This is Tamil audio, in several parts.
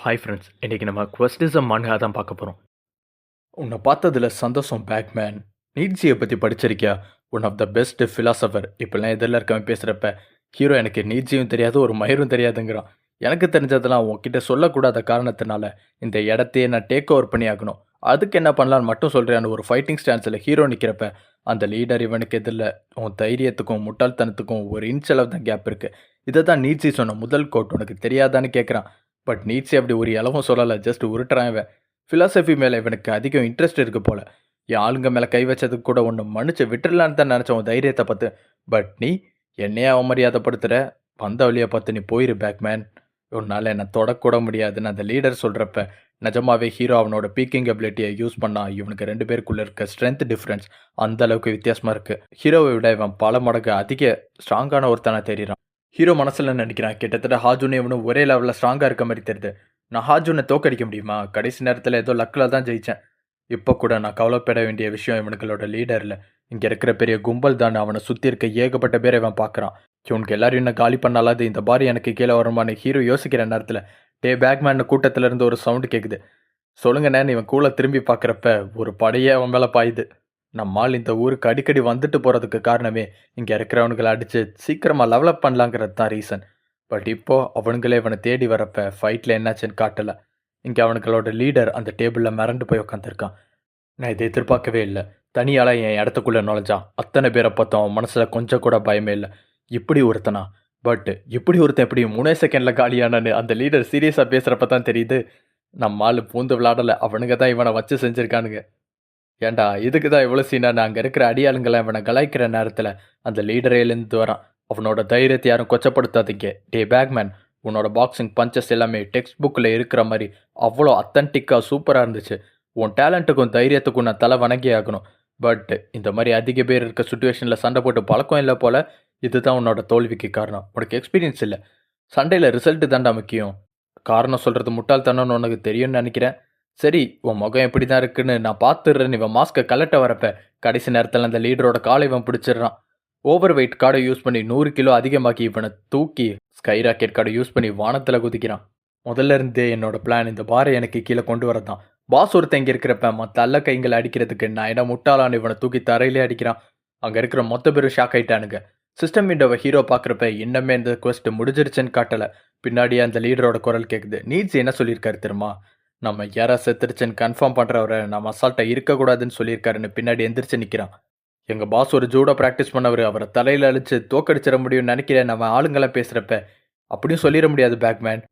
ஹாய் ஃப்ரெண்ட்ஸ், இன்னைக்கு நம்ம குவெஸ்டிசம் மான்கா தான் பார்க்க போகிறோம். உன்னை பார்த்ததுல சந்தோஷம் பேக்மேன். நீட்சியை பற்றி படிச்சிருக்கியா? One of the best philosopher. இப்போல்லாம் எதிரில் இருக்கவன் பேசுகிறப்ப ஹீரோ எனக்கு நீட்சியும் தெரியாது, ஒரு மயிரும் தெரியாதுங்கிறான். எனக்கு தெரிஞ்சதெல்லாம் உன்கிட்ட சொல்லக்கூடாத காரணத்தினால இந்த இடத்தையே நான் டேக் ஓவர் பண்ணி ஆகணும். அதுக்கு என்ன பண்ணலான்னு மட்டும் சொல்கிறேன்னு ஒரு ஃபைட்டிங் ஸ்டான்ஸில் ஹீரோ நிற்கிறப்ப அந்த லீடர் இவனுக்கு எதிரில் உன் தைரியத்துக்கும் முட்டாள்தனத்துக்கும் ஒரு இன்ச் அளவு தான் கேப் இருக்குது. இதை தான் நீட்சி சொன்ன முதல் கோட் உனக்கு தெரியாதான்னு கேட்குறான். பட் நீட்ஸே அப்படி ஒரு இலவும் சொல்லலை, ஜஸ்ட் உருட்டுறான் இவன். ஃபிலாசபி மேலே இவனுக்கு அதிகம் இன்ட்ரெஸ்ட் இருக்கு போல. என் ஆளுங்க மேலே கை வச்சதுக்கு கூட ஒன்று மன்னிச்சு விட்டுடலான்னு தான் நினச்ச உன் தைரியத்தை பார்த்து. பட் நீ என்னையே அவமரியாதைப்படுத்துகிற. வந்த வழியை பார்த்து நீ போயிரு பேக்மேன். உன்னால் என்னை தொடக்கூட முடியாதுன்னு அந்த லீடர் சொல்கிறப்ப நிஜமாவே ஹீரோ அவனோட பீக்கிங் அபிலிட்டியை யூஸ் பண்ணா இவனுக்கு ரெண்டு பேருக்குள்ளே இருக்க ஸ்ட்ரென்த் டிஃப்ரென்ஸ் அந்த அளவுக்கு வித்தியாசமாக இருக்குது. ஹீரோவை விட இவன் பல மடங்கு அதிக ஸ்ட்ராங்கான ஒருத்தனை தெரியுறான். ஹீரோ மனசில் நினைக்கிறான், கிட்டத்தட்ட ஹாஜுனே இவனும் ஒரே லெவலில் ஸ்ட்ராங்காக இருக்க மாதிரி தெரியுது. நான் ஹாஜுனை தோக்கடிக்க முடியுமா? கடைசி நேரத்தில் ஏதோ லக்கில் தான் ஜெயித்தேன். இப்போ கூட நான் கவலைப்பட வேண்டிய விஷயம் இவனுங்களோட லீடரில். இங்கே இருக்கிற பெரிய கும்பல் தான் அவனை சுற்றி இருக்க ஏகப்பட்ட பேரை இவன் பார்க்குறான். இவனுக்கு எல்லாரும் இன்னும் காலி பண்ணாலாது இந்த பாரி எனக்கு கீழே வருமானு ஹீரோ யோசிக்கிற நேரத்தில் பேக்மேன் கூட்டத்திலேருந்து ஒரு சவுண்டு கேட்குது. சொல்லுங்கண்ணே. இவன் கூலை திரும்பி பார்க்குறப்ப ஒரு படையே அவன் மேலே பாயுது. நம்மால் இந்த ஊருக்கு அடிக்கடி வந்துட்டு போகிறதுக்கு காரணமே இங்கே இருக்கிறவனுங்களை அடித்து சீக்கிரமாக டெவலப் பண்ணலாங்கிறது தான் ரீசன். பட் இப்போது அவனுங்களே இவனை தேடி வரப்ப ஃபைட்டில் என்னாச்சுன்னு காட்டலை. இங்கே அவனுங்களோட லீடர் அந்த டேபிளில் மிரண்டு போய் உட்காந்துருக்கான். நான் இதை எதிர்பார்க்கவே இல்லை. தனியால் என் இடத்துக்குள்ளே நுழைஞ்சான். அத்தனை பேரை பார்த்தோம், அவன் மனசில் கொஞ்சம் கூட பயமே இல்லை. இப்படி ஒருத்தனா? பட் இப்படி ஒருத்தன் எப்படி 3 செகண்டில் காலியானு அந்த லீடர் சீரியஸாக பேசுகிறப்ப தான் தெரியுது. நம்மால் பூந்து விளாடலை, அவனுங்க தான் இவனை வச்சு செஞ்சுருக்கானுங்க. ஏண்டா இதுக்கு தான் இவ்வளோ சீனான்னு அங்கே இருக்கிற அடியாளுங்களை அவனை கலாய்க்கிற நேரத்தில் அந்த லீடரே எழுந்து வரான். அவனோட தைரியத்தை யாரும் கொச்சப்படுத்தாதீங்க. பேக்மேன், உன்னோட பாக்ஸிங் பஞ்சஸ் எல்லாமே டெக்ஸ்ட் புக்கில் இருக்கிற மாதிரி அவ்வளோ அத்தன்டிக்காக சூப்பராக இருந்துச்சு. உன் டேலண்ட்டுக்கும் தைரியத்துக்கும் நான் தலை வணங்கி ஆகணும். பட் இந்த மாதிரி அதிக பேர் இருக்க சுச்சுவேஷனில் சண்டை போட்டு பழக்கம் இல்லை போல். இதுதான் உன்னோட தோல்விக்கு காரணம். உனக்கு எக்ஸ்பீரியன்ஸ் இல்லை. சண்டையில் ரிசல்ட்டு தாண்டா முக்கியம். காரணம் சொல்கிறது முட்டாள்தனம்னு உனக்கு தெரியும்னு நினைக்கிறேன். சரி, உன் முகம் எப்படி தான் இருக்குன்னு நான் பார்த்துடுறேன்னு இவன் மாஸ்க்கை கலட்ட வரப்ப கடைசி நேரத்தில் அந்த லீடரோட காலை இவன் பிடிச்சிடுறான். ஓவர் வெயிட் கார்டை யூஸ் பண்ணி 100 கிலோ அதிகமாக்கி இவனை தூக்கி ஸ்கை ராக்கெட் கார்டை யூஸ் பண்ணி வானத்தில் குதிக்கிறான். முதல்ல இருந்தே என்னோட பிளான் இந்த பாரை எனக்கு கீழே கொண்டு வரதான். பாஸ் ஒருத்தன் இங்கே இருக்கிறப்ப மற்ற அல்ல கைங்களை அடிக்கிறதுக்கு நான் இடம் முட்டாளான்னு இவனை தூக்கி தரையிலே அடிக்கிறான். அங்கே இருக்கிற மொத்த பேரும் ஷாக் ஆயிட்டானுங்க. சிஸ்டம் விண்டோவை ஹீரோ பார்க்குறப்ப இன்னமே இந்த குவெஸ்ட் முடிஞ்சிருச்சுன்னு காட்டலை. பின்னாடியே அந்த லீடரோட குரல் கேட்குது. நீட்ஸ் என்ன சொல்லியிருக்காரு தெரியுமா? நம்ம யாரா செத்துருச்சுன்னு கன்ஃபார்ம் பண்ணுறவரை நம்ம அசால்ட்டாக இருக்கக்கூடாதுன்னு சொல்லியிருக்காருன்னு பின்னாடி எந்திரிச்சு நிற்கிறான். எங்கள் பாஸ் ஒரு ஜூடோ ப்ராக்டிஸ் பண்ணவர், அவரை தலையில் அழிச்சு தோக்கடிச்சிட முடியும்னு நினைக்கிறேன். நம்ம ஆளுங்களாம் பேசுகிறப்ப அப்படியும் சொல்லிட முடியாது பேக்மேன்.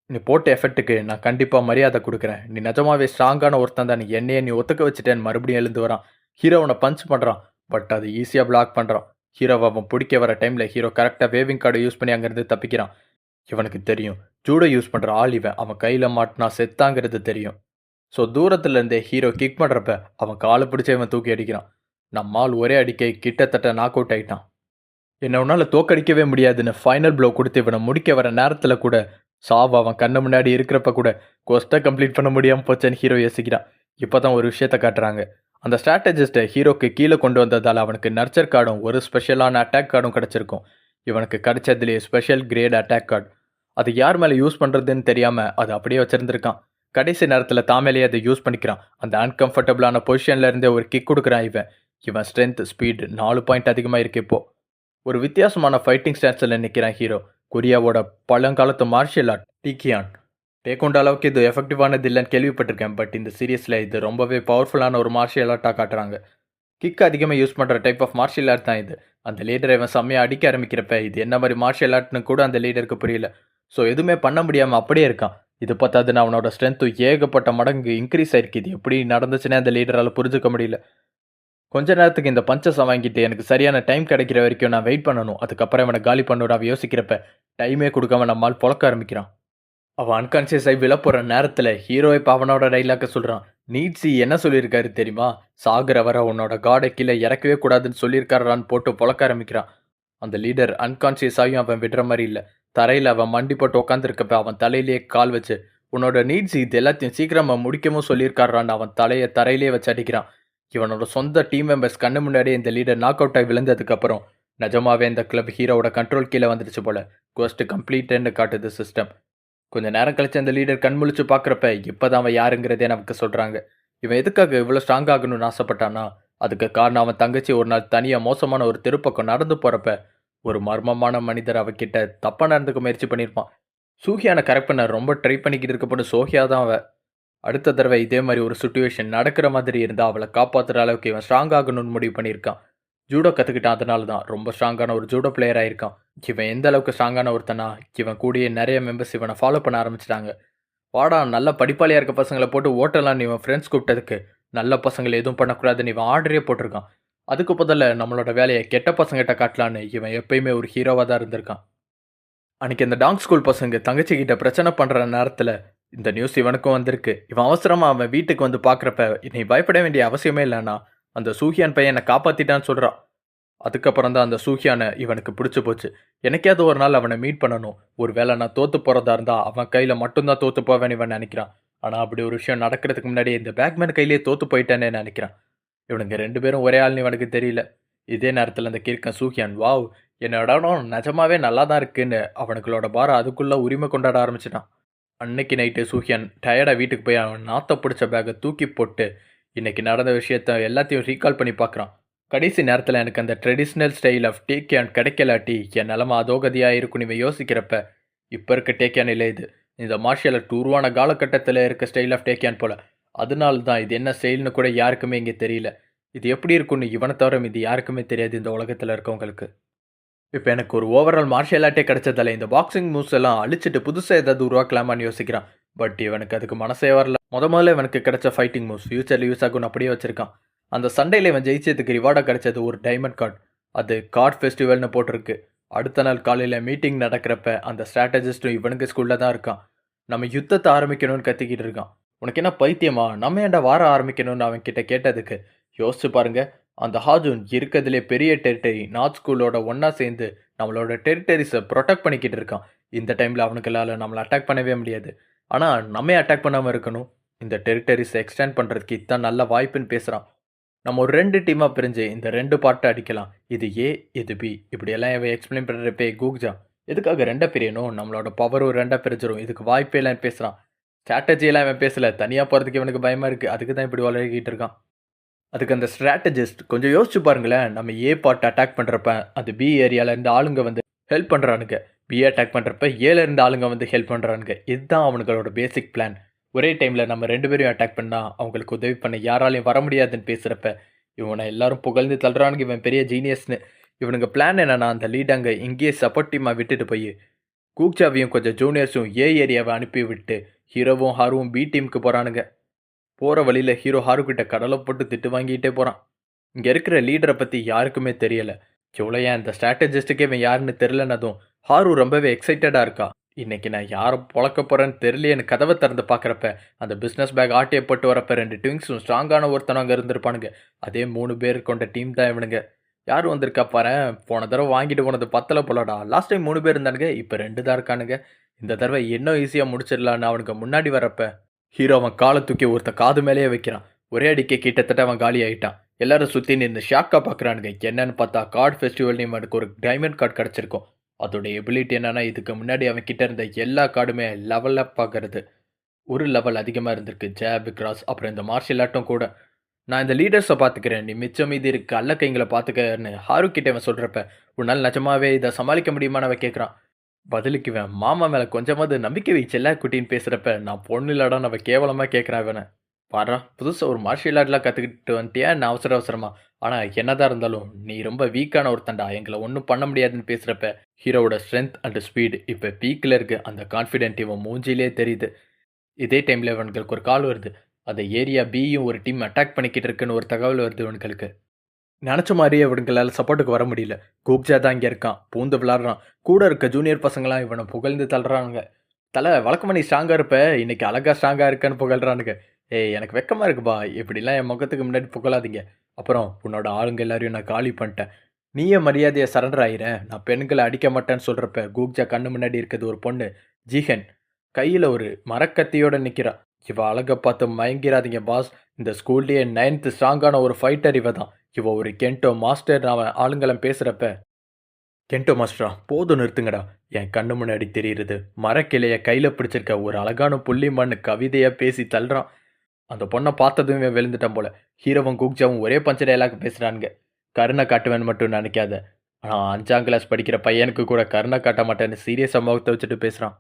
நீ போட்ட எஃபெக்ட்டுக்கு நான் கண்டிப்பாக மரியாதை கொடுக்குறேன். நீ நிஜமாவே ஸ்ட்ராங்கான ஒருத்தன் தான். நீ என்னையே நீ ஒத்துக்க வச்சுட்டேன்னு மறுபடியும் எழுந்து வரான். ஹீரோவனை பஞ்ச் பண்ணுறான். பட் அது ஈஸியாக பிளாக் பண்ணுறான். ஹீரோவை அவன் பிடிக்க வர டைமில் ஹீரோ கரெக்டாக வேவிங் கார்டை யூஸ் பண்ணி அங்கேருந்து தப்பிக்கிறான். இவனுக்கு தெரியும் ஜூடோ யூஸ் பண்ணுற ஆள் இவன். அவன் கையில் மாட்டினா செத்தாங்கிறது தெரியும். ஸோ தூரத்தில் இருந்தே ஹீரோ கிக் பண்ணுறப்ப அவன் காலை பிடிச்ச இவன் தூக்கி அடிக்கிறான். நம்மால் ஒரே அடிக்கை கிட்டத்தட்ட நாக் அவுட் ஆகிட்டான். என்னை உன்னால் தோக்கடிக்கவே முடியாதுன்னு ஃபைனல் ப்ளோ கொடுத்து இவனை முடிக்க வர நேரத்தில் கூட சாவ் அவன் கண்ணு முன்னாடி இருக்கிறப்ப கூட கொஸ்ட்டை கம்ப்ளீட் பண்ண முடியாமல் போச்சேன்னு ஹீரோ யோசிக்கிறான். இப்போ தான் ஒரு விஷயத்த காட்டுறாங்க. அந்த ஸ்ட்ராட்டஜிஸ்ட்டை ஹீரோக்கு கீழே கொண்டு வந்ததால் அவனுக்கு நர்ச்சர் கார்டும் ஒரு ஸ்பெஷலான அட்டாக் கார்டும் கிடச்சிருக்கும். இவனுக்கு கிடைச்சதுலேயே ஸ்பெஷல் கிரேட் அட்டாக் கார்டு. அது யார் மேலே யூஸ் பண்ணுறதுன்னு தெரியாமல் அது அப்படியே வச்சுருந்துருக்கான். கடைசி நேரத்தில் தாமேலேயே அதை யூஸ் பண்ணிக்கிறான். அந்த அன்கம்ஃபர்டபுளான பொசிஷனில் இருந்தே ஒரு கிக் கொடுக்குறான் இவன் ஸ்ட்ரென்த் ஸ்பீடு 4 பாயிண்ட் அதிகமாக இருக்கு. இப்போது ஒரு வித்தியாசமான ஃபைட்டிங் ஸ்டான்ஸில் நிற்கிறான் ஹீரோ. கொரியாவோட பழங்காலத்து மார்ஷியல் ஆர்ட் டீக்கியான். டேக்கொண்ட அளவுக்கு இது எஃபெக்டிவானது இல்லைன்னு கேள்விப்பட்டிருக்கேன். பட் இந்த சீரியஸில் இது ரொம்பவே பவர்ஃபுல்லான ஒரு மார்ஷியல் ஆர்ட்டாக காட்டுறாங்க. கிக் அதிகமாக யூஸ் பண்ணுற டைப் ஆஃப் மார்ஷியல் ஆர்ட் தான் இது. அந்த லீடரை இவன் செம்மையாக அடிக்க ஆரம்பிக்கிறப்ப இது என்ன மாதிரி மார்ஷியல் ஆர்ட்னு கூட அந்த லீடருக்கு புரியல. ஸோ எதுவுமே பண்ண முடியாமல் அப்படியே இருக்கான். இது பார்த்தாதுன்னு அவனோட ஸ்ட்ரென்த்து ஏகப்பட்ட மடங்கு இன்க்ரீஸ் ஆயிருக்கு. இது எப்படி நடந்துச்சுன்னே அந்த லீடரால் புரிஞ்சுக்க முடியல. கொஞ்ச நேரத்துக்கு இந்த பஞ்சஸை வாங்கிட்டு எனக்கு சரியான டைம் கிடைக்கிற வரைக்கும் நான் வெயிட் பண்ணணும். அதுக்கப்புறம் அவனை காலி பண்ணணும். அவன் யோசிக்கிறப்ப டைமே கொடுக்காம நம்மால் பொழக்க ஆரம்பிக்கிறான். அவன் அன்கான்சியஸ் ஆகி விழப்போகிற நேரத்தில் ஹீரோ இப்போ அவனோட டைலாக்க சொல்கிறான். நீட்ஸி என்ன சொல்லியிருக்காரு தெரியுமா? சாகிற வர உன்னோட காடை கீழே இறக்கவே கூடாதுன்னு சொல்லியிருக்காரான்னு போட்டு பொழக்க ஆரம்பிக்கிறான். அந்த லீடர் அன்கான்சியஸ் ஆகியும் அவன் விடுற மாதிரி இல்லை. தரையில் அவன் மண்டி போட்டு உட்காந்துருக்கப்ப அவன் தலையிலேயே கால் வச்சு உன்னோட நீட்ஸி இது எல்லாத்தையும் சீக்கிரமாக முடிக்கவும் சொல்லியிருக்காரான்னு அவன் தலையை தரையிலேயே வச்சு அடிக்கிறான். இவனோட சொந்த டீம் மெம்பர்ஸ் கண்ணு முன்னாடியே இந்த லீடர் நாக் அவுட் ஆகி விழுந்ததுக்கப்புறம் நிஜமாவே இந்த கிளப் ஹீரோவோட கண்ட்ரோல் கீழே வந்துடுச்சு போல. குவெஸ்ட் கம்ப்ளீட்னு காட்டுது சிஸ்டம். கொஞ்ச நேரம் கழிச்சு அந்த லீடர் கண் முழிச்சு பார்க்குறப்ப, இப்பதான் அவன் யாருங்கிறதே நமக்கு சொல்றாங்க. இவன் எதுக்காக இவ்வளோ ஸ்ட்ராங் ஆகணும்னு ஆசைப்பட்டான்னா, அதுக்கு காரணம் அவன் தங்கச்சி ஒரு நாள் தனியா மோசமான ஒரு தெருப்பக்கம் நடந்து போறப்ப, ஒரு மர்மமான மனிதர் அவகிட்ட தப்பா நடந்துக்க முயற்சி பண்ணியிருப்பான். சூஹியான கரெக்ட் பண்ண ரொம்ப ட்ரை பண்ணிக்கிட்டு இருக்க பொண்ணு சோஹியா தான் அவ. அடுத்த தடவை இதே மாதிரி ஒரு சிச்சுவேஷன் நடக்கிற மாதிரி இருந்தா அவளை காப்பாத்துற அளவுக்கு இவன் ஸ்ட்ராங் ஆகணும்னு முடிவு பண்ணியிருக்கான். ஜூடோ கற்றுக்கிட்டான், அதனால தான் ரொம்ப ஸ்ட்ராங்கான ஒரு ஜூடோ பிளேயர் ஆயிருக்கான். இவன் எந்த அளவுக்கு ஸ்ட்ராங்கான ஒருத்தனா, இவன் கூடயே நிறைய மெம்பர்ஸ் இவனை ஃபாலோ பண்ண ஆரம்பிச்சிட்டாங்க. வாடா நல்ல படிப்பாளியாக இருக்க பசங்களை போட்டு ஓட்டலான்னு இவன் ஃப்ரெண்ட்ஸ் கூப்பிட்டதுக்கு, நல்ல பசங்களை எதுவும் பண்ணக்கூடாதுன்னு இவன் ஆர்டரே போட்டிருக்கான். அதுக்கு பதில்ல நம்மளோட வேலையை கெட்ட பசங்கிட்ட காட்டலான்னு இவன் எப்பயுமே ஒரு ஹீரோவாக தான் இருந்திருக்கான். அன்னைக்கு இந்த டாங் ஸ்கூல் பசங்க தங்கச்சி கிட்ட பிரச்சனை பண்ணுற நேரத்தில் இந்த நியூஸ் இவனுக்கும் வந்திருக்கு. இவன் அவசரமாக அவன் வீட்டுக்கு வந்து பார்க்குறப்ப, நீ பயப்பட வேண்டிய அவசியமே இல்லைன்னா அந்த சூஹியான் பையன் என்னை காப்பாற்றிட்டான்னு சொல்கிறான். அதுக்கப்புறம் தான் அந்த சூஹியானை இவனுக்கு பிடிச்சி போச்சு. எனக்காவது ஒரு நாள் அவனை மீட் பண்ணணும். ஒரு வேளை நான் தோற்று போகிறதா இருந்தால் அவன் கையில் மட்டும்தான் தோற்று போவேன்னு இவன் நினைக்கிறான். ஆனால் அப்படி ஒரு விஷயம் நடக்கிறதுக்கு முன்னாடி இந்த பேக்மேன் கையிலேயே தோற்று போயிட்டேன்னு நினைக்கிறான். இவனுங்க 2 பேரும் ஒரே ஆள்னு இவனுக்கு தெரியல. இதே நேரத்தில் அந்த கிறுக்கன் சூஹியான், வாவ் என்னோட இடம் நிஜமாவே நல்லா தான் இருக்குன்னு அவனுங்களோட பாரம் அதுக்குள்ளே உரிமை கொண்டாட ஆரம்பிச்சிட்டான். அன்னைக்கு நைட்டு சூஹியான் டயர்டாக வீட்டுக்கு போய் அவன் நாத்த பிடிச்ச பேக்கை தூக்கி போட்டு இன்னைக்கு நடந்த விஷயத்த எல்லாத்தையும் ரீகால் பண்ணி பார்க்குறான். கடைசி நேரத்தில் எனக்கு அந்த ட்ரெடிஷ்னல் ஸ்டைல் ஆஃப் டேக்கியான் கிடைக்கலாட்டி என் நிலமை அதோகதியாக இருக்குன்னு இவன் யோசிக்கிறப்ப, இப்போ இருக்க டேக்கியான் இல்லை இது. இந்த மார்ஷியல் ஆர்ட் உருவான காலகட்டத்தில் இருக்க ஸ்டைல் ஆஃப் டேக்கியான் போல். அதனால தான் இது என்ன ஸ்டைல்னு கூட யாருக்குமே இங்கே தெரியல. இது எப்படி இருக்குன்னு இவனை தவிர இது யாருக்குமே தெரியாது இந்த உலகத்தில் இருக்கவங்களுக்கு. இப்போ எனக்கு ஒரு ஓவரால் மார்ஷியல் ஆர்ட்டே கிடைச்சதால இந்த பாக்ஸிங் மூவ்ஸ் எல்லாம் அழிச்சிட்டு புதுசாக ஏதாவது உருவாக்கலாமான்னு யோசிக்கிறான். பட் இவனுக்கு அதுக்கு மனசே வரல. முதல்ல இவனுக்கு கிடைச்ச ஃபைட்டிங் மூவ்ஸ் ஃபியூச்சரில் யூஸ் ஆகும்னு அப்படியே வச்சிருக்கான். அந்த சண்டையில் இவன் ஜெயிச்சதுக்கு ரிவார்டாக கிடைச்சது ஒரு டைமண்ட் கார்டு. அது கார்ட் ஃபெஸ்டிவல்னு போட்டிருக்கு. அடுத்த நாள் காலையில் மீட்டிங் நடக்கிறப்ப அந்த ஸ்ட்ராட்டஜிஸ்ட்டும் இவனுக்கு ஸ்கூலில் தான் இருக்கான். நம்ம யுத்தத்தை ஆரம்பிக்கணும்னு கத்திக்கிட்டு இருக்கான். உனக்கு என்ன பைத்தியமா, நம்ம ஏன்டா வார ஆரம்பிக்கணும்னு அவன் கிட்ட கேட்டதுக்கு, யோசிச்சு பாருங்க, அந்த ஹாஜூன் இருக்கிறதுலே பெரிய டெரிட்டரி நார்த் ஸ்கூலோட ஒன்றா சேர்ந்து நம்மளோட டெரிட்டரிஸை ப்ரொடெக்ட் பண்ணிக்கிட்டு இருக்கான். இந்த டைமில் அவனுக்களால் நம்மளை அட்டாக் பண்ணவே முடியாது. ஆனால் நம்ம அட்டாக் பண்ணாமல் இருக்கணும். இந்த டெரிட்டரிஸை எக்ஸ்டெண்ட் பண்ணுறதுக்கு இதுதான் நல்ல வாய்ப்புன்னு பேசுகிறான். நம்ம ஒரு 2 டீமாக பிரிஞ்சு இந்த 2 பார்ட்டை அடிக்கலாம். இது ஏ, இது பி. இப்படியெல்லாம் இவன் எக்ஸ்பிளைன் பண்ணுறப்பே கூக்ஜா, எதுக்காக 2 பிரியணும், நம்மளோட பவரும் 2 பிரிஞ்சிடும், இதுக்கு வாய்ப்பே இல்லைன்னு பேசுகிறான். ஸ்ட்ராட்டஜியெல்லாம் இவன் பேசலை, தனியாக போகிறதுக்கு இவனுக்கு பயமாக இருக்குது. அதுக்கு தான் இப்படி வளர்கிட்டு இருக்கான். அதுக்கு அந்த ஸ்ட்ராட்டஜிஸ்ட், கொஞ்சம் யோசிச்சு பாருங்களேன், நம்ம ஏ பார்ட் அட்டாக் பண்ணுறப்ப அது பி ஏரியாவிலேருந்து ஆளுங்க வந்து ஹெல்ப் பண்ணுறானுங்க. பி அட்டாக் பண்ணுறப்ப ஏலேருந்து ஆளுங்க வந்து ஹெல்ப் பண்ணுறானுங்க. இதுதான் அவனுங்களோட பேசிக் பிளான். ஒரே டைமில் நம்ம 2 பேரையும் அட்டாக் பண்ணால் அவங்களுக்கு உதவி பண்ண யாராலையும் வர முடியாதுன்னு பேசுகிறப்ப இவனை எல்லாரும் புகழ்ந்து தள்ளுறானுங்க, இவன் பெரிய ஜீனியஸ்னு. இவனுங்க பிளான் என்னன்னா, அந்த லீடாங்க இங்கேயே சப்போர்ட் டீமாக விட்டுட்டு போய் கூக்ஜாவையும் கொஞ்சம் ஜூனியர்ஸும் ஏ ஏரியாவை அனுப்பி விட்டு ஹீரோவும் ஹாருவும் பி டீமுக்கு போகிறானுங்க. போகிற வழியில் ஹீரோ ஹாரு கிட்ட கடலை போட்டு திட்டு வாங்கிட்டே போகிறான். இங்கே இருக்கிற லீடரை பற்றி யாருக்குமே தெரியலை. இவ்வளோ ஏன் இந்த ஸ்ட்ராட்டஜிஸ்ட்டுக்கே இவன் யாருன்னு தெரிலனதும் ஹாரு ரொம்பவே எக்ஸைட்டடாக இருக்கா. இன்னைக்கு நான் யாரை பொழக்க போகிறேன்னு தெரியலையேன்னு கதவை திறந்து பார்க்குறப்ப அந்த பிஸ்னஸ் பேக் ஆட்டையை போட்டு வரப்ப 2 ட்விங்ஸும் ஸ்ட்ராங்கான ஒருத்தனும் அங்கே இருந்திருப்பானுங்க. அதே 3 பேர் கொண்ட டீம் தான் இவனுங்க. யார் வந்திருக்கா பாரு, போன தடவை வாங்கிட்டு போனது பத்தலை போலடா. லாஸ்ட் டைம் 3 பேர் இருந்தானுங்க, இப்போ 2 தான் இருக்கானுங்க. இந்த தடவை இன்னும் ஈஸியாக முடிச்சிடலான்னு அவனுக்கு முன்னாடி வரப்ப ஹீரோ அவன் காலை தூக்கி ஒருத்த காது மேலேயே வைக்கிறான். ஒரே அடிக்க கிட்டத்தட்ட அவன் காலி ஆகிட்டான். எல்லாரும் சுற்றி நின்று ஷாக்காக பார்க்குறானுங்க. என்னன்னு பார்த்தா கார்டு ஃபெஸ்டிவல் அவனுக்கு ஒரு டைமண்ட் கார்டு கிடச்சிருக்கும். அதோட எபிலிட்டி என்னன்னா, இதுக்கு முன்னாடி அவன் கிட்ட இருந்த எல்லா கார்டுமே லெவல் அப் ஆகிறது. ஒரு லெவல் அதிகமாக இருந்திருக்கு. ஜாப், கிராஸ், அப்புறம் இந்த மார்ஷியல் ஆர்ட்டும் கூட. நான் இந்த லீடர்ஸை பார்த்துக்கிறேன், நீ மிச்சம் மீதி இருக்க அல்ல கைங்களை பார்த்துக்கன்னு ஹாரு கிட்ட அவன் சொல்கிறப்ப, உன்னால் நிஜமாவே இதை சமாளிக்க முடியுமான்னு அவன் கேட்குறான். பதிலுக்குவேன், மாமா மேலே கொஞ்சமாவது நம்பிக்கை வச்சல குட்டின்னு பேசுகிறப்ப, நான் பொண்ணு இல்லாடான்னு அவன் கேவலமாக கேட்குறான். இவனை பாரா, புதுசாக ஒரு மார்ஷியல் ஆர்ட்லாம் கற்றுக்கிட்டு வந்துட்டியா நான் அவசரமா. ஆனால் என்னதான் இருந்தாலும் நீ ரொம்ப வீக்கான ஒருத்தண்டா, எங்களை ஒன்றும் பண்ண முடியாதுன்னு பேசுகிறப்ப ஹீரோவோட ஸ்ட்ரென்த் அண்ட் ஸ்பீடு இப்போ பீக்கில் இருக்குது. அந்த கான்ஃபிடென்ட் இவன் மூஞ்சிலே தெரியுது. இதே டைமில் இவனுங்களுக்கு ஒரு கால் வருது. அந்த ஏரியா பியும் ஒரு டீம் அட்டாக் பண்ணிக்கிட்டு இருக்குன்னு ஒரு தகவல் வருது இவனுங்களுக்கு. நினச்ச மாதிரியே இவனுங்களால் சப்போர்ட்டுக்கு வர முடியல. கூப்ஜா தான் இங்கே இருக்கான், பூந்து விளாட்றான். கூட இருக்க ஜூனியர் பசங்களாம் இவனை புகழ்ந்து தள்ளுறானுங்க. தலை வழக்கமாக நீ ஸ்ட்ராங்காக இருப்ப, இன்னைக்கு அழகாக ஸ்ட்ராங்காக இருக்கன்னு புகழ்றானுங்க. ஏய் எனக்கு வெக்கமாக இருக்குப்பா, இப்படிலாம் என் முகத்துக்கு முன்னாடி புகழாதீங்க. அப்புறம் உன்னோட ஆளுங்க எல்லாரையும் நான் காலி பண்ணிட்டேன், நீயே மரியாதையை சரண்டர் ஆயிரேன், நான் பெண்களை அடிக்க மாட்டேன்னு சொல்கிறப்ப கூப்ஜா கண்ணு முன்னாடி இருக்கிறது ஒரு பொண்ணு ஜீஹன். கையில் ஒரு மரக்கத்தியோட நிற்கிறா. இவ அழகை பார்த்து மயங்கிறாதீங்க பாஸ், இந்த ஸ்கூல்லேயே 9th ஸ்ட்ராங்கான ஒரு ஃபைட்டர் இவ தான். இவ ஒரு கென்டோ மாஸ்டர். அவன் ஆளுங்களும் பேசுகிறப்ப கென்டோ மாஸ்டரா, போதும் நிறுத்துங்கடா. என் கண்ணு முன்னாடி தெரியுறது மரக்கிளைய கையில பிடிச்சிருக்க ஒரு அழகான புள்ளிமான்னு கவிதையா பேசி தள்ளுறான். அந்த பொண்ணை பார்த்ததும் இவன் விழுந்துட்டான் போல. ஹீரோவும் குக்ஜாவும் ஒரே பஞ்ச டயலாக் பேசுறானுங்க. கருணை காட்டுவேன்னு மட்டும் நினைக்காத. ஆனால் 5ஆம் கிளாஸ் படிக்கிற பையனுக்கு கூட கருணை காட்ட மாட்டேன்னு சீரியஸாக முகத்தை வச்சுட்டு பேசுகிறான்.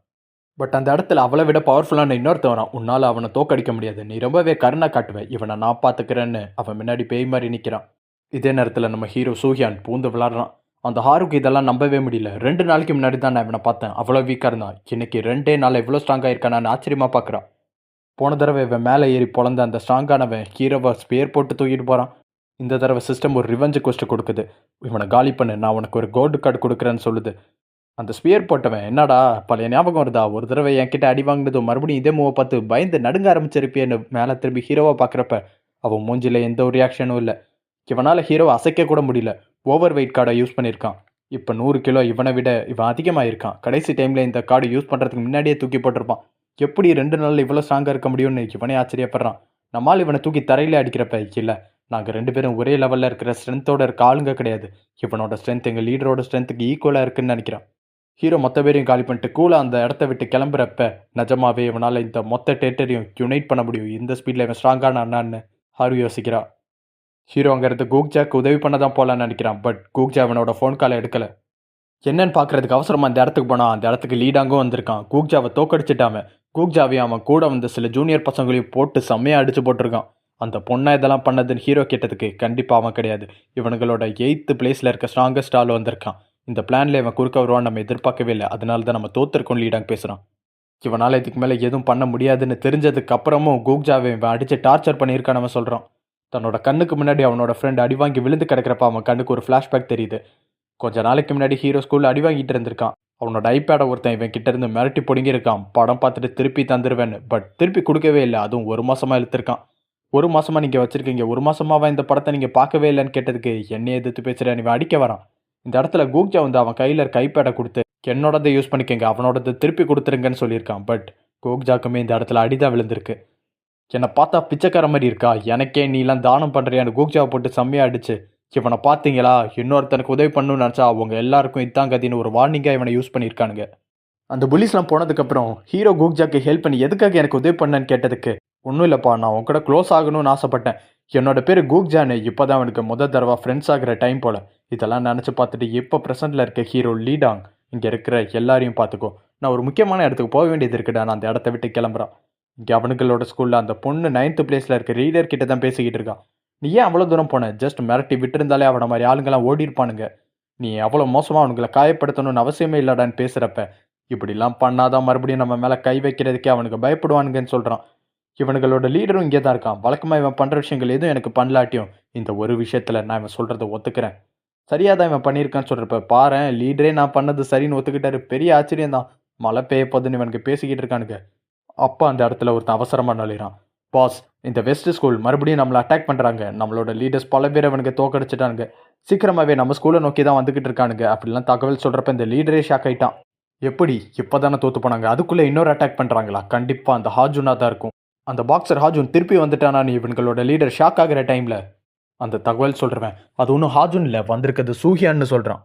பட் அந்த இடத்துல அவளை விட பவர்ஃபுல்லான இன்னொருத்தன் வரான். உன்னால் அவனை தோக்கடிக்க முடியாது, நீ ரொம்பவே கருணை காட்டுவேன், இவனை நான் பார்த்துக்கிறேன்னு அவன் முன்னாடி பேய் மாதிரி நிற்கிறான். இதே நேரத்தில் நம்ம ஹீரோ சூஹியான் பூந்து விளாட்றான். அந்த ஹாருக்கு இதெல்லாம் நம்பவே முடியல. 2 நாளைக்கு முன்னாடி தான் நான் இவனை பார்த்தேன், அவ்வளோ வீக்காக இருந்தான். இன்னைக்கு 2 நாள் இவ்வளோ ஸ்ட்ராங்காக இருக்கானான்னு ஆச்சரியமாக பார்க்குறான். போன தடவை இவன் மேலே ஏறி பொழந்த அந்த ஸ்ட்ராங்கானவன் ஹீரோவை ஸ்பேர் போட்டு தூக்கிட்டு போகிறான். இந்த தடவை சிஸ்டம் ஒரு ரிவெஞ்சு கொஸ்ட் கொடுக்குது. இவனை காலி பண்ணு, நான் உனக்கு ஒரு கோல்டு கார்டு கொடுக்குறேன்னு சொல்லுது. அந்த ஸ்பியர் போட்டவன், என்னடா பழைய ஞாபகம் வருதா, ஒரு தடவை என்கிட்ட அடி வாங்கினதும் மறுபடியும் இதே மூவை பார்த்து பயந்து நடுங்க ஆரம்பிச்சிருப்பியன்னு மேலே திரும்பி ஹீரோவை பார்க்குறப்ப அவன் மூஞ்சில எந்த ஒரு ரியாக்ஷனும் இல்லை. இவனால் ஹீரோவை அசைக்க கூட முடியல. ஓவர் வெயிட் கார்டை யூஸ் பண்ணியிருக்கான். இப்போ 100 கிலோ இவனை விட இவன் அதிகமாக இருக்கான். கடைசி டைமில் இந்த கார்டு யூஸ் பண்ணுறதுக்கு முன்னாடியே தூக்கி போட்டிருப்பான். எப்படி 2 நாளில் இவ்வளோ ஸ்ட்ராங்காக இருக்க முடியும்னு இவனே ஆச்சரியப்படுறான். நம்மால் இவனை தூக்கி தரையில அடிக்கிறப்ப, இல்லை நாங்கள் 2 பேரும் ஒரே லெவலில் இருக்கிற ஸ்ட்ரென்த்தோட இருக்க ஆளுங்க கிடையாது, இவனோட ஸ்ட்ரென்த் எங்கள் லீடரோட ஸ்ட்ரென்த்துக்கு ஈக்குவலாக இருக்குன்னு நினைக்கிறான். ஹீரோ மொத்த பேரையும் காலி பண்ணிட்டு கூலாக அந்த இடத்த விட்டு கிளம்புறப்ப நிஜமாவே இவனால் இந்த மொத்த டேட்டரையும் யுனைட் பண்ண முடியும். இந்த ஸ்பீடில் இவன் ஸ்ட்ராங்கான அண்ணான்னு ஹாரு யோசிக்கிறா. ஹீரோ அங்கேருந்து கூக்ஜாக்கு உதவி பண்ண தான் போகலான்னு நினைக்கிறான். பட் கூக்ஜா அவனோட ஃபோன் காலை எடுக்கலை. என்னன்னு பார்க்குறதுக்கு அவசரமாக அந்த இடத்துக்கு போனால் அந்த இடத்துக்கு லீடாங்கும் வந்திருக்கான். கூக்ஜாவை தோக்கடிச்சிட்டாம கூக்ஜாவையும் அவன் கூட வந்த சில ஜூனியர் பசங்களையும் போட்டு செம்மையாக அடித்து போட்டிருக்கான். அந்த பொண்ணை இதெல்லாம் பண்ணதுன்னு ஹீரோ கேட்டதுக்கு கண்டிப்பாக அவன் கிடையாது, இவனுங்களோட 8th பிளேஸில் இருக்க ஸ்ட்ராங்கஸ்ட் ஆள் வந்திருக்கான். இந்த பிளானில் இவன் குறுக்க வருவான்னு நம்ம எதிர்பார்க்கவே இல்லை, அதனால தான் நம்ம தோத்துருக்கோம் லீடாங்க பேசுகிறான். இவனால் இதுக்கு மேலே எதுவும் பண்ண முடியாதுன்னு தெரிஞ்சதுக்கு அப்புறமும் கூக்ஜாவை இவன் அடித்து டார்ச்சர் பண்ணியிருக்கான் அவன் சொல்கிறான். தன்னோட கண்ணுக்கு முன்னாடி அவனோட ஃப்ரெண்ட் அடி வாங்கி விழுந்து கிடக்கிறப்ப அவன் கண்ணுக்கு ஒரு ஃப்ளாஷ்பேக் தெரியுது. கொஞ்ச நாளைக்கு முன்னாடி ஹீரோ ஸ்கூலில் அடி வாங்கிட்டு இருந்திருக்கான். அவனோட ஐபேடை ஒருத்தன் இவன் கிட்ட இருந்து மிரட்டி பிடுங்கியிருக்கான். படம் பார்த்துட்டு திருப்பி தந்துருவேன்னு. பட் திருப்பி கொடுக்கவே இல்லை, அதுவும் 1 மாசமாக இழுத்துருக்கான். 1 மாசமாக நீங்கள் வச்சுருக்கீங்க, 1 மாசமாவா இந்த படத்தை நீங்கள் பார்க்கவே இல்லைன்னு கேட்டதுக்கு என்னையே எதிர்த்து பேசுகிறேன் இவன் அடிக்க வரான். இந்த இடத்துல கூக்ஜா வந்து அவன் கையில் இருக்க ஐபேடை கொடுத்து என்னோடதை யூஸ் பண்ணிக்கங்க, அவனோடதை திருப்பி கொடுத்துருங்கன்னு சொல்லியிருக்கான். பட் கூக்ஜாக்குமே இந்த இடத்துல அடிதான் விழுந்திருக்கு. என்னை பார்த்தா பிச்சைக்கார மாதிரி இருக்கா, எனக்கே நீலாம் தானம் பண்ணுறியான்னு கூக்ஜாவை போட்டு செம்மையாக அடிச்சு, இவனை பார்த்தீங்களா இன்னொருத்தனுக்கு உதவி பண்ணணும்னு நினச்சா அவங்க எல்லாருக்கும் இதான் கதின்னு ஒரு வார்னிங்காக இவனை யூஸ் பண்ணியிருக்கானுங்க. அந்த புலிஸ்லாம் போனதுக்கப்புறம் ஹீரோ கூக்ஜாக்கு ஹெல்ப் பண்ணி எதுக்காக எனக்கு உதவி பண்ணேன்னு கேட்டதுக்கு, ஒன்றும் இல்லைப்பா, நான் உன் கூட க்ளோஸ் ஆகணும்னு ஆசைப்பட்டேன். என்னோட பேர் கூக்ஜான்னு இப்போ தான் அவனுக்கு தடவை ஃப்ரெண்ட்ஸ் ஆகிற டைம் போல். இதெல்லாம் நினச்சி பார்த்துட்டு இப்போ ப்ரெசென்ட்டில் இருக்க ஹீரோ லீடாங், இங்கே இருக்கிற எல்லாரையும் பார்த்துக்கோ, நான் ஒரு முக்கியமான இடத்துக்கு போக வேண்டியது இருக்குடா, நான் அந்த இடத்த விட்டு கிளம்புறான். இங்கே அவனுங்களோட ஸ்கூலில் அந்த பொண்ணு 9th பிளேஸில் இருக்க ரீடர் கிட்ட தான் பேசிக்கிட்டு இருக்கான். நீ ஏன் அவ்வளோ தூரம் போன, ஜஸ்ட் மிரட்டி விட்டுருந்தாலே அவனை மாதிரி ஆளுங்கெல்லாம் ஓடி இருப்பானுங்க, நீ அவ்வளோ மோசமாக அவனுங்களை காயப்படுத்தணும்னு அவசியமே இல்லடான்னு பேசுகிறப்ப, இப்படிலாம் பண்ணாதான் மறுபடியும் நம்ம மேலே கை வைக்கிறதுக்கே அவனுக்கு பயப்படுவானுங்கன்னு சொல்கிறான். இவனுங்களோட லீடரும் இங்கே தான் இருக்கான். வழக்கமாக இவன் பண்ணுற விஷயங்கள் எதுவும் எனக்கு பண்ணலாட்டியும் இந்த ஒரு விஷயத்தில் நான் இவன் சொல்கிறத ஒத்துக்கிறேன். சரியாக தான் இவன் பண்ணியிருக்கான்னு சொல்கிறப்ப, பாரேன் லீடரே நான் பண்ணது சரின்னு ஒத்துக்கிட்டாரு, பெரிய ஆச்சரியம் தான். மழை பெய்ய போதுன்னு இவனுக்கு பேசிக்கிட்டு இருக்கானுங்க. அப்போ அந்த இடத்துல ஒருத்தன் அவசரமாக நுழையிறான். பாஸ், இந்த வெஸ்ட் ஸ்கூல் மறுபடியும் நம்மளை அட்டாக் பண்ணுறாங்க, நம்மளோட லீடர்ஸ் பல பேர் அவனுக்கு தோக்கடிச்சிட்டானுங்க, சீக்கிரமாகவே நம்ம ஸ்கூலை நோக்கி தான் வந்துக்கிட்டு இருக்கானுங்க அப்படிலாம் தகவல் சொல்கிறப்ப இந்த லீடரே ஷாக் ஆகிட்டான். எப்படி இப்போ தானே தோற்று போனாங்க, அதுக்குள்ளே இன்னொரு அட்டாக் பண்ணுறாங்களா, கண்டிப்பாக அந்த ஹாஜுனாக தான் இருக்கும். அந்த பாக்ஸர் ஹாஜுன் திருப்பி வந்துட்டானான்னு இவங்களோட லீடர் ஷாக் ஆகிற டைமில் அந்த தகவல் சொல்கிறவன், அது ஒன்றும் ஹாஜுன் இல்லை, வந்திருக்கிறது சூஹியான்னு சொல்கிறான்.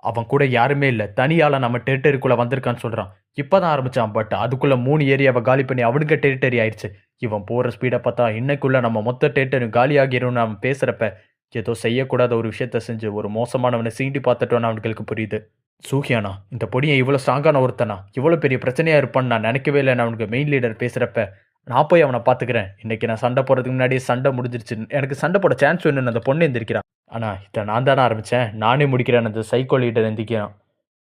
அவன் கூட யாருமே இல்லை, தனியால் நம்ம டெரிட்டரிக்குள்ளே வந்திருக்கான்னு சொல்கிறான். இப்போ தான் ஆரம்பித்தான், பட் அதுக்குள்ளே 3 ஏரியாவை காலி பண்ணி அவனுக்கு டெரிட்டரி ஆயிடுச்சு. இவன் போகிற ஸ்பீடை பார்த்தா இன்னைக்குள்ளே நம்ம மொத்த டெரிட்டரியும் காலியாகிரும்னு அவன் பேசுகிறப்ப, ஏதோ செய்யக்கூடாத ஒரு விஷயத்த செஞ்சு ஒரு மோசமானவனை சீண்டி பார்த்துட்டோன்னு அவனுக்கு புரியுது. சூஹியானா இந்த பொடியை இவ்வளோ ஸ்ட்ராங்கான ஒருத்தனா, இவ்வளோ பெரிய பிரச்சனையாக இருப்பான்னு நான் நினைக்கவே இல்லைன்னு அவனுக்கு மெயின் லீடர் பேசுகிறப்ப, நான் போய் அவனை பார்த்துக்கிறேன், இன்றைக்கி நான் சண்டை போடுறதுக்கு முன்னாடியே சண்டை முடிஞ்சிருச்சு, எனக்கு சண்டை போட சான்ஸ் வேணும்னு அந்த பொண்ணு எந்திரிக்கிறான். ஆனால் இதை நான் தானே ஆரம்பித்தேன், நானே முடிக்கிறேன் அந்த சைக்கோ லீடர் எந்திரிக்கிறான்.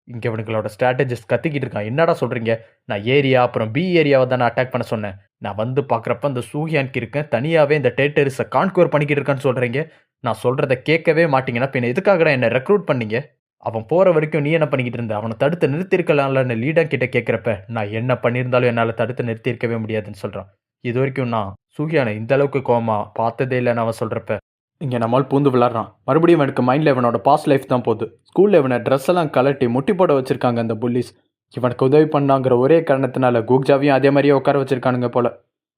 இங்கே அவனுங்களோட ஸ்ட்ராட்டஜிஸ்ட் கத்திக்கிட்டு இருக்கான். என்னடா சொல்கிறீங்க, நான் ஏரியா அப்புறம் பி ஏரியாவை தானே அட்டாக் பண்ண சொன்னேன், நான் வந்து பார்க்குறப்ப அந்த சூஹியானுக்கு இருக்கேன் தனியாகவே இந்த டெரிட்டரிஸை கான்குவர் பண்ணிக்கிட்டு இருக்கான்னு சொல்கிறீங்க, நான் சொல்கிறத கேட்கவே மாட்டீங்கன்னா பின்ன எதுக்காக என்னை ரெக்ரூட் பண்ணீங்க, அவன் போகிற வரைக்கும் நீ என்ன பண்ணிக்கிட்டு இருந்த, அவனை தடுத்து நிறுத்திருக்கலாம்லன்னு லீடர் கிட்ட கேட்குறப்ப, நான் என்ன பண்ணியிருந்தாலும் என்னால் தடுத்து நிறுத்தியிருக்கவே முடியாதுன்னு சொல்கிறான். இது வரைக்கும் நான் சூஹியானை இந்த அளவுக்கு கோமா பார்த்ததே இல்லைன்னு அவன் சொல்கிறப்ப, இங்கே நம்மால் பூந்து விளாட்றான். மறுபடியும் எனக்கு மைண்டில் இவனோட பாஸ்ட் லைஃப் தான் போகுது. ஸ்கூலில் இவனை ட்ரெஸ் எல்லாம் கலட்டி முட்டி போட வச்சுருக்காங்க அந்த புல்லிஸ். இவனுக்கு உதவி பண்ணாங்கிற ஒரே காரணத்தினால கூக்ஜாவையும் அதே மாதிரியே உட்கார வச்சுருக்கானுங்க போல்.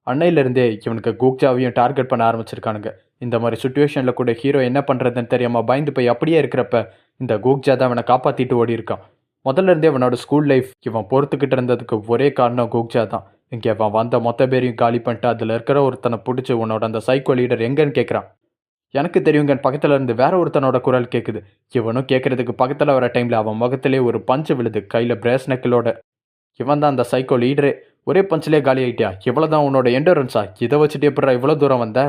அன்னையிலேருந்தே இவனுக்கு கூக்ஜாவையும் டார்கெட் பண்ண ஆரம்பிச்சிருக்கானுங்க. இந்த மாதிரி சுச்சுவேஷனில் கூட ஹீரோ என்ன பண்ணுறதுன்னு தெரியாமல் பயந்து போய் அப்படியே இருக்கிறப்ப இந்த கோக்ஜா தான் அவனை காப்பாற்றிட்டு ஓடி இருக்கான். முதல்ல இருந்தே அவனோட ஸ்கூல் லைஃப் இவன் பொறுத்துக்கிட்டு இருந்ததுக்கு ஒரே காரணம் கோக்ஜா தான். இங்கே அவன் வந்த மொத்த பேரையும் காலி பண்ணிட்டு அதில் இருக்கிற ஒருத்தனை பிடிச்சி உன்னோட அந்த சைக்கோ லீடர் எங்கன்னு கேட்குறான். எனக்கு தெரியுங்க, பக்கத்தில் இருந்து வேற ஒருத்தனோட குரல் கேட்குது. இவனும் கேட்கறதுக்கு பக்கத்தில் வர டைமில் அவன் முகத்திலே ஒரு பஞ்சு விழுது, கையில் பிரேஸ் நெக்கிலோட. இவன் தான் அந்த சைக்கோ லீடரே. ஒரே பஞ்சிலே காலி ஆகிட்டியா? இவ்வளோதான் உன்னோட எண்டோரன்ஸா? இதை வச்சுட்டு எப்படா இவ்வளோ தூரம் வந்த?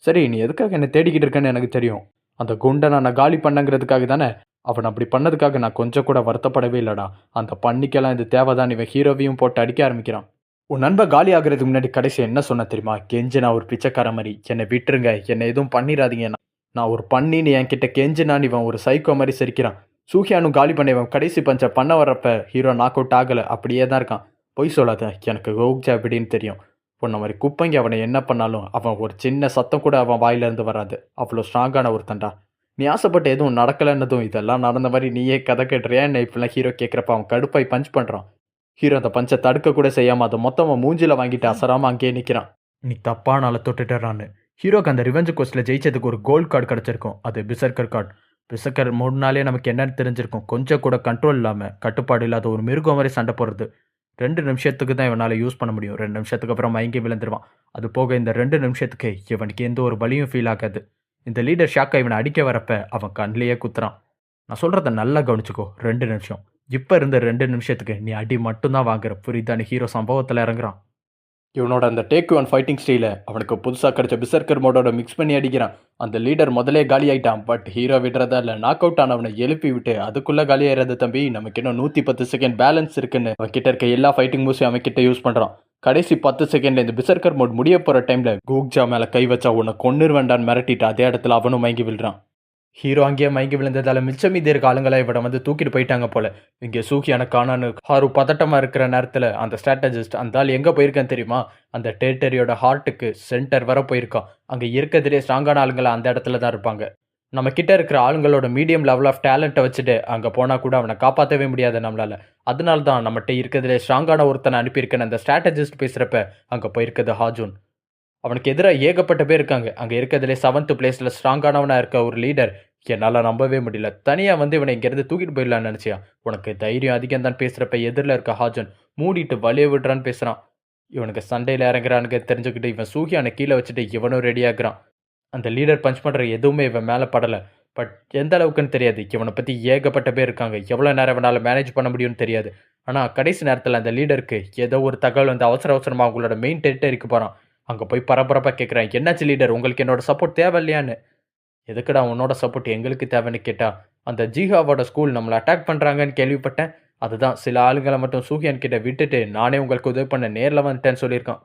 சரி, நீ எதுக்காக என்னை தேடிக்கிட்டு இருக்கேன்னு எனக்கு தெரியும். அந்த குண்டை நான் காலி பண்ணங்கிறதுக்காக தானே. அவன் அப்படி பண்ணதுக்காக நான் கொஞ்சம் கூட வருத்தப்படவே இல்லைடா. அந்த பண்ணிக்கெல்லாம் இது தேவைதான். இவன் ஹீரோவையும் போட்டு அடிக்க ஆரம்பிக்கிறான். உன் நண்பன் காலி ஆகிறதுக்கு முன்னாடி கடைசி என்ன சொன்ன தெரியுமா? கெஞ்சு நான் ஒரு பிச்சைக்கார மாதிரி, என்னை விட்டுருங்க, என்னை எதுவும் பண்ணிடாதீங்க, நான் ஒரு பண்ணின்னு என்கிட்ட கெஞ்சினான். இவன் ஒரு சைக்கோ மாதிரி சிரிக்கிறான். சூஹியானும் காலி பண்ண இவன் கடைசி பஞ்சை பண்ண வர்றப்ப ஹீரோ நாக் அவுட் ஆகலை, அப்படியே தான் இருக்கான். பொய் சொல்லாத, எனக்கு கோக்ஜா எப்படின்னு தெரியும். பொண்ண மாதிரி குப்பைங்க அவனை என்ன பண்ணாலும் அவன் ஒரு சின்ன சத்தம் கூட அவன் வாயிலேருந்து வராது. அவ்வளோ ஸ்ட்ராங்கான ஒருத்தன்டா. நீ ஆசைப்பட்டு எதுவும் நடக்கலைன்னதும் இதெல்லாம் நடந்த மாதிரி நீயே கதை கேட்டுறியா என்ன? இப்பெல்லாம் ஹீரோ கேட்குறப்ப அவன் கடுப்பாய் பஞ்ச் பண்ணுறான். ஹீரோ அந்த பஞ்சை தடுக்க கூட செய்யாமல் அதை மொத்தமாக மூஞ்சில் வாங்கிட்டு அசராமல் அங்கேயே நிற்கிறான். நீ தப்பான ஆளை தொட்டுட்டுறான்னு. ஹீரோக்கு அந்த ரிவெஞ்ச் கோஸ்ட்டில் ஜெயிச்சதுக்கு ஒரு கோல்ட் கார்டு கிடச்சிருக்கும். அது பிசர்கர் கார்டு. பிசர்கர் 3 நாளே நமக்கு என்னன்னு தெரிஞ்சிருக்கும். கொஞ்சம் கூட கண்ட்ரோல் இல்லாமல் கட்டுப்பாடு இல்லாத ஒரு மிருகம் மாதிரி சண்டை போடுறது. 2 நிமிஷத்துக்கு தான் இவனால் யூஸ் பண்ண முடியும். 2 நிமிஷத்துக்கு அப்புறம் மயங்கி விழுந்துருவான். அது போக இந்த 2 நிமிஷத்துக்கு இவனுக்கு எந்த ஒரு வலியும் ஃபீல் ஆகாது. இந்த லீடர் ஷாக்கை இவனை அடிக்க வரப்ப அவன் கண்ணிலேயே குத்துறான். நான் சொல்கிறத நல்லா கவனிச்சுக்கோ. 2 நிமிஷம். இப்போ இருந்த 2 நிமிஷத்துக்கு நீ அடி மட்டும்தான் வாங்குற, புரியுதான்னு ஹீரோ சம்பவத்தில் இறங்குறான். இவனோட அந்த டேக் ஒன் ஃபைட்டிங் ஸ்டைலை அவனுக்கு புதுசாக கிடைச்ச பிசர்கர் மோடோட மிக்ஸ் பண்ணி அடிக்கிறான். அந்த லீடர் முதலே காலி ஆகிட்டான். பட் ஹீரோ விடுறதா இல்லை, நாக் அவுட் ஆனவனை எழுப்பி விட்டு அதுக்குள்ளே காலி ஆயிடுறது. தம்பி, நமக்கு இன்னும் 110 செகண்ட் பேலன்ஸ் இருக்குன்னு அவன் கிட்ட இருக்க எல்லா ஃபைட்டிங் மூவ்ஸையும் அவன் கிட்ட யூஸ் பண்ணுறான். கடைசி 10 செகண்ட்ல இந்த பிசர்கர் மோட் முடிய போகிற டைமில் கோக்ஜா மேலே கை வச்சா உன்னை கொன்னுரு வேண்டான்னு மிரட்டிட்டு அதே இடத்துல அவனும் மயங்கி விழுறான். ஹீரோ அங்கேயே மயங்கி விழுந்ததால் மிச்சம் மீதி இருக்க ஆளுங்களை இவட வந்து தூக்கிட்டு போயிட்டாங்க போல. இங்கே சூஹியான காணான்னு ஹாரு பதட்டமாக இருக்கிற நேரத்தில் அந்த ஸ்ட்ராட்டஜிஸ்ட் அந்த ஆள் எங்கே போயிருக்கான்னு தெரியுமா? அந்த டெரிட்டரியோட ஹார்ட்டுக்கு சென்டர் வர போயிருக்கான். அங்கே இருக்கிறதுலே ஸ்ட்ராங்கான ஆளுங்களை அந்த இடத்துல தான் இருப்பாங்க. நம்ம கிட்ட இருக்கிற ஆளுங்களோட மீடியம் லெவல் ஆஃப் டேலண்ட்டை வச்சுட்டு அங்கே போனால் கூட அவனை காப்பாற்றவே முடியாது நம்மளால். அதனால தான் நம்மகிட்ட இருக்கிறதுலே ஸ்ட்ராங்கான ஒருத்தனை அனுப்பியிருக்கேன்னு அந்த ஸ்ட்ராட்டஜிஸ்ட் பேசுகிறப்ப அங்கே போயிருக்கிறது ஹாஜூன். அவனுக்கு எதிராக ஏகப்பட்ட பேர் இருக்காங்க. அங்கே இருக்கிறதுலே 7th பிளேஸில் ஸ்ட்ராங்கானவனாக இருக்க ஒரு லீடர். என்னால் நம்பவே முடியல. தனியாக வந்து இவனை இங்கேருந்து தூக்கிட்டு போயிடலான்னு நினச்சியா? உனக்கு தைரியம் அதிகம் தான் பேசுகிறப்ப எதிரில் இருக்க ஹாஜன் மூடிட்டு வலிய விடுறான்னு பேசுகிறான். இவனுக்கு சண்டையில் இறங்குறானுங்க தெரிஞ்சுக்கிட்டு இவன் சூஹியானை கீழே வச்சுட்டு இவனும் ரெடியாகிறான். அந்த லீடர் பஞ்ச் பண்ணுற எதுவுமே இவன் மேலே படலை. பட் எந்த அளவுக்குன்னு தெரியாது. இவனை பற்றி ஏகப்பட்ட பேர் இருக்காங்க. எவ்வளோ நேரம் இவனால் மேனேஜ் பண்ண முடியும்னு தெரியாது. ஆனால் கடைசி நேரத்தில் அந்த லீடருக்கு ஏதோ ஒரு தகவல் வந்து அவசரமாக அவங்களோட மெயின் டெரிட்டரிக்கு போகிறான். அங்கே போய் பரபரப்பாக கேட்குறேன், என்னாச்சு லீடர், உங்களுக்கு என்னோட சப்போர்ட் தேவை இல்லையான்னு. எதுக்குடா உன்னோட சப்போர்ட் எங்களுக்கு தேவைன்னு கேட்டா, அந்த ஜீஹாவோட ஸ்கூல் நம்மளை அட்டாக் பண்ணுறாங்கன்னு கேள்விப்பட்டேன். அதுதான் சில ஆளுங்களை மட்டும் சூஹியான் கிட்ட விட்டுட்டு நானே உங்களுக்கு உதவி பண்ண நேரில் வந்துட்டேன்னு சொல்லியிருக்கான்.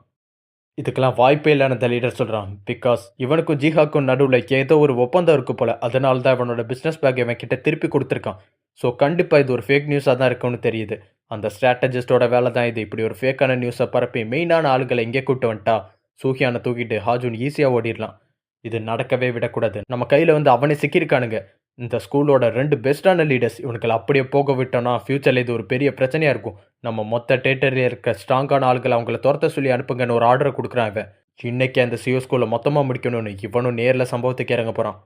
இதுக்கெல்லாம் வாய்ப்பே இல்லைன்னு அந்த லீடர் சொல்கிறான். பிகாஸ் இவனுக்கும் ஜீஹாக்கும் நடுவில் ஏதோ ஒரு ஒப்பந்தம் இருக்குது போல். அதனால தான் இவனோட பிஸ்னஸ் பேக் இவன் கிட்ட திருப்பி கொடுத்துருக்கான். ஸோ கண்டிப்பாக இது ஒரு ஃபேக் நியூஸாக தான் இருக்கும்னு தெரியுது. அந்த ஸ்ட்ராட்டஜிஸ்டோட வேலை தான் இது. இப்படி ஒரு ஃபேக்கான நியூஸை பரப்பி மெயினான ஆளுகளை எங்கே கூப்பிட்டு வந்துட்டா சூஹியானை தூக்கிட்டு ஹாஜூன் ஈஸியாக ஓடிடலாம். இது நடக்கவே விடக்கூடாது. நம்ம கையில் வந்து அவனை சிக்கியிருக்கானுங்க. இந்த ஸ்கூலோட 2 பெஸ்ட்டான லீடர்ஸ். இவனுங்களை அப்படியே போக விட்டோன்னா ஃப்யூச்சரில் இது ஒரு பெரிய பிரச்சனையாக இருக்கும். நம்ம மொத்த டேட்டரில் இருக்க ஸ்ட்ராங்கான ஆளுகளை அவங்கள துரத்த சொல்லி அனுப்புங்கன்னு ஒரு ஆர்டரை கொடுக்குறான் இவன். இன்னைக்கு அந்த சிஓ ஸ்கூலில் மொத்தமாக முடிக்கணும்னு இவனும் நேரில் சம்பவத்துக்கு இறங்க போகிறான்.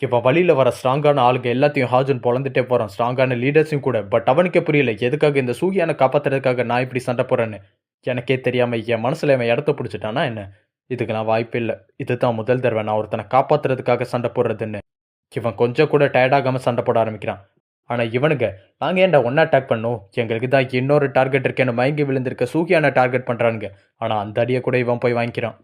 இவன் வழியில் வர ஸ்ட்ராங்கான ஆளுங்க எல்லாத்தையும் ஹாஜூன் பொழந்துட்டே போகிறான். ஸ்ட்ராங்கான லீடர்ஸையும் கூட. பட் அவனுக்கே புரியல எதுக்காக இந்த சூஹியானை காப்பாற்றுறதுக்காக நான் இப்படி சண்டை போடுறேன்னு. எனக்கே தெரியாமல் என் மனசில் இவன் இடத்த பிடிச்சிட்டானா என்ன? இதுக்கெல்லாம் வாய்ப்பு இல்லை. இதுதான் முதல் தடவை நான் ஒருத்தனை காப்பாற்றுறதுக்காக சண்டை போடுறதுன்னு. இவன் கொஞ்சம் கூட டயர்டாகாமல் சண்டை போட ஆரம்பிக்கிறான். ஆனால் இவனுங்க, நாங்கள் ஏன்டா ஒன்றா அட்டாக் பண்ணோம், எங்களுக்கு தான் இன்னொரு டார்கெட் இருக்கேன்னு மயங்கி விழுந்திருக்க சூஹியானை டார்கெட் பண்ணுறானுங்க. ஆனால் அந்த அடியை கூட இவன் போய் வாங்கிக்கிறான்.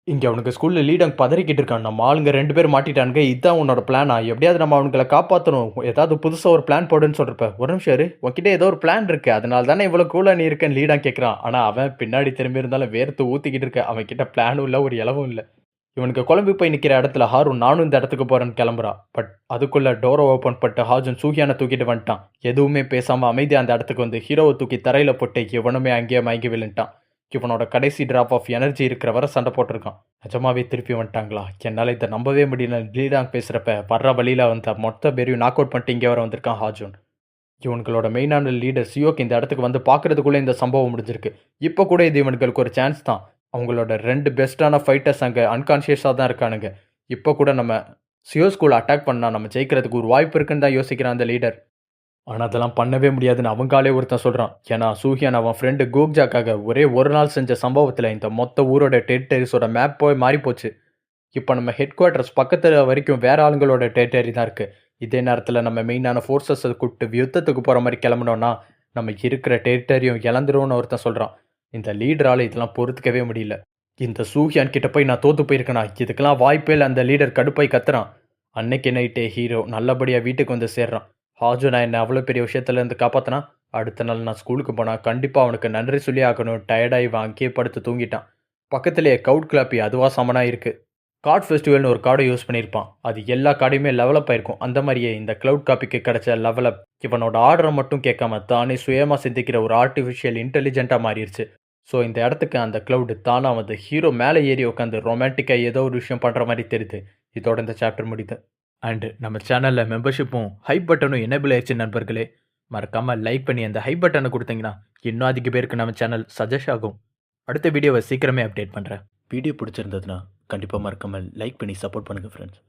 இங்கே அவனுக்கு ஸ்கூலில் லீடங் பதறிக்கிட்டு இருக்கான். நம்ம ஆளுங்க 2 பேர் மாட்டிட்டானுங்க. இதுதான் உன்னோட பிளானா? எப்படியாவது நம்ம அவனுங்களை காப்பாற்றணும். ஏதாவது புதுசாக ஒரு பிளான் போடுன்னு சொல்கிறப்ப, ஒரு நிமிஷம் இரு, உன்கிட்ட ஏதோ ஒரு பிளான் இருக்குது, அதனால தானே இவ்வளோ கூலாக நீ இருக்கேன்னு லீடாக கேட்குறான். ஆனால் அவன் பின்னாடி திரும்பி இருந்தாலும் வேர்த்து ஊற்றிக்கிட்டு இருக்க. அவன் கிட்ட பிளானும் இல்லை, ஒரு இலவும் இல்லை. இவனுக்கு குழம்பி போய் நிற்கிற இடத்துல ஹாரூன் நானும் இந்த இடத்துக்கு போகிறேன்னு கிளம்புறான். பட் அதுக்குள்ளே டோரை ஓப்பன் பண்ணிட்டு ஹாஜூன் சூஹியானை தூக்கிட்டு வந்துட்டான். எதுவுமே பேசாமல் அமைதியாக அந்த இடத்துக்கு வந்து ஹீரோவை தூக்கி தரையில் போட்டு இவனுமே அங்கேயே மயங்கி விழுந்துட்டான். இவனோட கடைசி ட்ராப் ஆஃப் எனர்ஜி இருக்கிற வரை சண்டை போட்டிருக்கான். நிஜமாவே திருப்பி வந்துட்டாங்களா? என்னால் இதை நம்பவே முடியல. லீடாங் பேசுகிறப்ப வர்ற வழியில் வந்த மொத்த பேரையும் நாக் அவுட் பண்ணிட்டு இங்கே வர வந்திருக்கான் ஹாஜூன். இவனுங்களோட மெயினான லீடர் சியோக்கு இந்த இடத்துக்கு வந்து பார்க்குறதுக்குள்ளே இந்த சம்பவம் முடிஞ்சிருக்கு. இப்போ கூட இது இவனுங்களுக்கு ஒரு சான்ஸ் தான். அவங்களோட 2 பெஸ்ட்டான ஃபைட்டர்ஸ் அங்கே அன்கான்ஷியஸாக தான் இருக்கானுங்க. இப்போ கூட நம்ம சியோ ஸ்கூல் அட்டாக் பண்ணா நம்ம ஜெயிக்கிறதுக்கு ஒரு வாய்ப்பு இருக்குன்னு தான் யோசிக்கிறான் அந்த லீடர். ஆனா அதெல்லாம் பண்ணவே முடியாதுன்னு அவங்காலே ஒருத்தன் சொல்றான். ஏன்னா சூஹியான் அவன் ஃப்ரெண்டு கோக்ஜாக்காக ஒரே ஒரு நாள் செஞ்ச சம்பவத்துல இந்த மொத்த ஊரோட டெரிட்டரிஸோட மேப் போய் மாறி போச்சு. இப்போ நம்ம ஹெட் குவார்ட்டர்ஸ் பக்கத்துல வரைக்கும் வேற ஆளுங்களோட டெரிட்டரி தான் இருக்கு. இதே நேரத்துல நம்ம மெயினான ஃபோர்ஸஸை கூப்பிட்டு யுத்தத்துக்கு போற மாதிரி கிளம்புனோம்னா நம்ம இருக்கிற டெரிட்டரியும் இழந்துரும்னு ஒருத்தன் சொல்றான். இந்த லீடரால இதெல்லாம் பொறுத்துக்கவே முடியல. இந்த சூஹியான் கிட்ட போய் நான் தோத்து போயிருக்கேனா, இதுக்கெல்லாம் வாய்ப்பே இல்லை. அந்த லீடர் கடுப்பாய் கத்துறான். அன்னைக்கு நைட்டே ஹீரோ நல்லபடியா வீட்டுக்கு வந்து சேர்றான். ஹாஜு நான் என்ன அவ்வளோ பெரிய விஷயத்துல இருந்து காப்பாத்தினா, அடுத்த நாள் நான் ஸ்கூலுக்கு போனா கண்டிப்பா அவனுக்கு நன்றி சொல்லி ஆகணும். டயர்டாகி இவன் அங்கேயே படுத்து தூங்கிட்டான். பக்கத்திலேயே கவுட் கிளாப்பி அதுவா சமனா இருக்கு. கார்ட் ஃபெஸ்டிவல்னு ஒரு கார்டை யூஸ் பண்ணியிருப்பான். அது எல்லா கார்டையுமே லெவலப் ஆயிருக்கும். அந்த மாதிரியே இந்த கிளவுட் காப்பிக்கு கிடைச்ச லெவலப் இவனோட ஆர்டரை மட்டும் கேட்காம தானே சுயமா சிந்திக்கிற ஒரு ஆர்டிஃபிஷியல் இன்டெலிஜென்ட்டாக மாறிடுச்சு. ஸோ இந்த இடத்துக்கு அந்த கிளவுட் தானா வந்து ஹீரோ மேலே ஏறி உட்காந்து ரொமான்டிக்காக ஏதோ ஒரு விஷயம் பண்ணுற மாதிரி தெரியுது. இதோட இந்த சாப்டர் முடியுது. அண்டு நம்ம சேனலில் மெம்பர்ஷிப்பும் ஹைப் பட்டனும் எனேபிள் ஆயிடுச்சு நண்பர்களே. மறக்காமல் லைக் பண்ணி அந்த ஹைப் பட்டனை கொடுத்தீங்கன்னா இன்னும் அதிக பேருக்கு நம்ம சேனல் சஜஸ்ட் ஆகும். அடுத்த வீடியோவை சீக்கிரமே அப்டேட் பண்ணுறேன். வீடியோ பிடிச்சிருந்ததுன்னா கண்டிப்பாக மறக்காமல் லைக் பண்ணி சப்போர்ட் பண்ணுங்கள் ஃப்ரெண்ட்ஸ்.